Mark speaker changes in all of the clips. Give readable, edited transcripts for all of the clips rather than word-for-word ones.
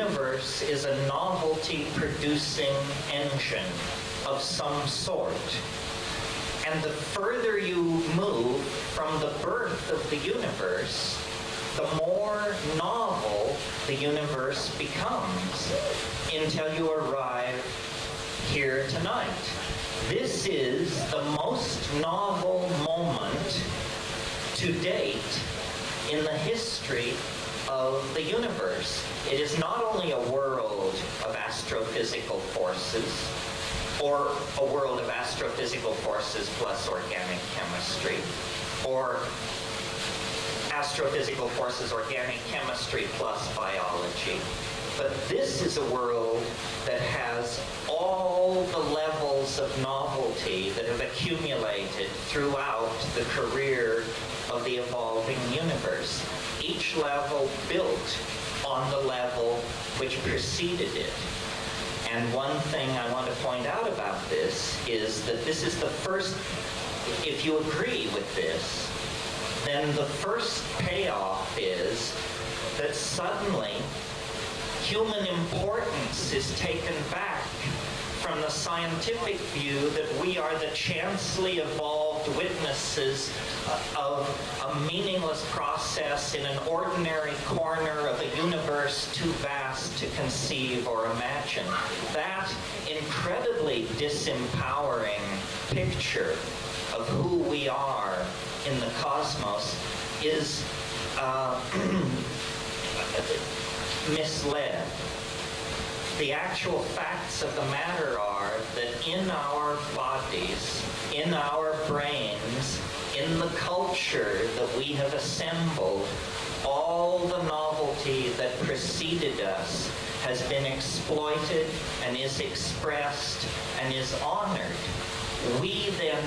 Speaker 1: universe is a novelty-producing engine of some sort. And the further you move from the birth of the universe, the more novel the universe becomes until you arrive here tonight. This is the most novel moment to date in the history of the universe. It is not only a world of astrophysical forces, or a world of astrophysical forces plus organic chemistry, or astrophysical forces, organic chemistry plus biology. But this is a world that has all the levels of novelty that have accumulated throughout the career of the evolving universe. Each level built on the level which preceded it. And one thing I want to point out about this is that this is the first, if you agree with this, then the first payoff is that suddenly human importance is taken back from the scientific view that we are the chancely evolved witnesses of a meaningless process in an ordinary corner of a universe too vast to conceive or imagine. That incredibly disempowering picture of who we are in the cosmos is misled. The actual facts of the matter are that in our bodies, in our brains, in the culture that we have assembled, all the novelty that preceded us has been exploited and is expressed and is honored. We then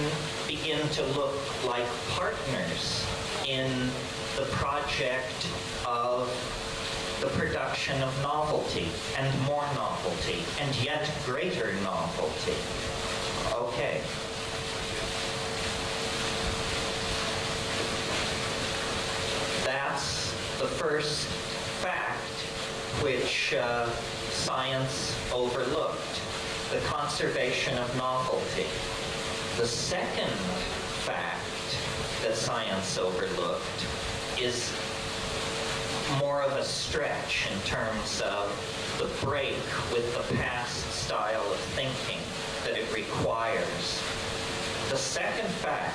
Speaker 1: begin to look like partners in the project of the production of novelty and more novelty and yet greater novelty. Okay. That's the first fact which science overlooked, the conservation of novelty. The second fact that science overlooked is more of a stretch in terms of the break with the past style of thinking that it requires. The second fact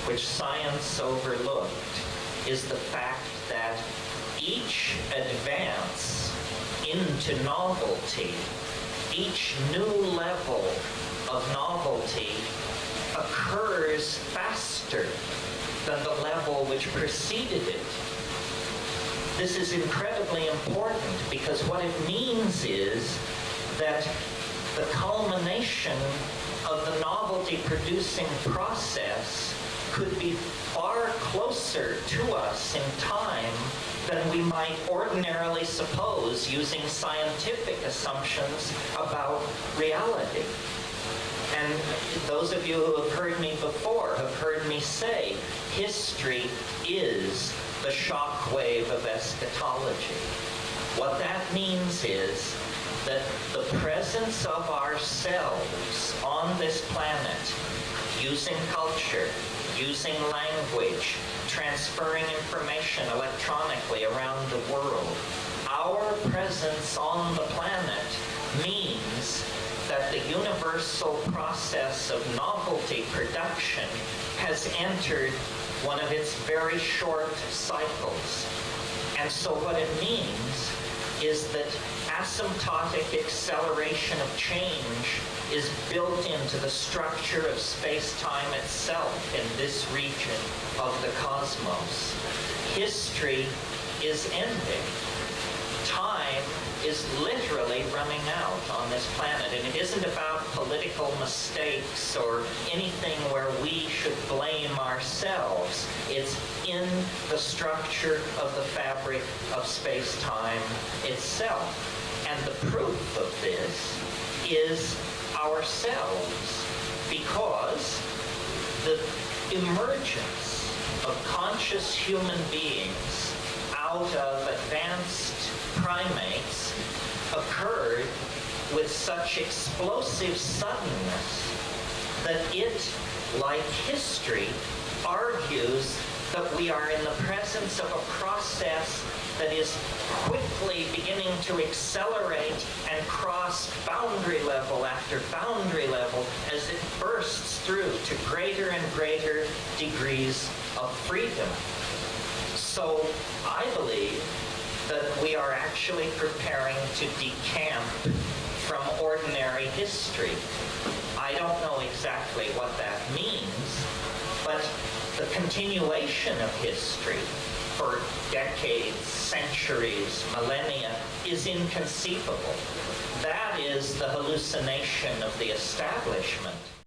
Speaker 1: which science overlooked is the fact that each advance into novelty, each new level of novelty occurs faster than the level which preceded it. This is incredibly important because what it means is that the culmination of the novelty-producing process could be far closer to us in time than we might ordinarily suppose using scientific assumptions about reality. And those of you who have heard me before have heard me say, history is the shock wave of eschatology. What that means is that the presence of ourselves on this planet, using culture, using language, transferring information electronically around the world, our presence on the planet means that the universal process of novelty production has entered one of its very short cycles. And so what it means is that asymptotic acceleration of change is built into the structure of space-time itself in this region of the cosmos. History is ending. Time is literally running out on this planet, and it isn't about political mistakes or anything where we should blame ourselves. It's in the structure of the fabric of space-time itself. And the proof of this is ourselves, because the emergence of conscious human beings out of advanced primates occurred with such explosive suddenness that it, like history, argues that we are in the presence of a process that is quickly beginning to accelerate and cross boundary level after boundary level as it bursts through to greater and greater degrees of freedom. So I believe that we are actually preparing to decamp from ordinary history. I don't know exactly what that means, but the continuation of history for decades, centuries, millennia is inconceivable. That is the hallucination of the establishment.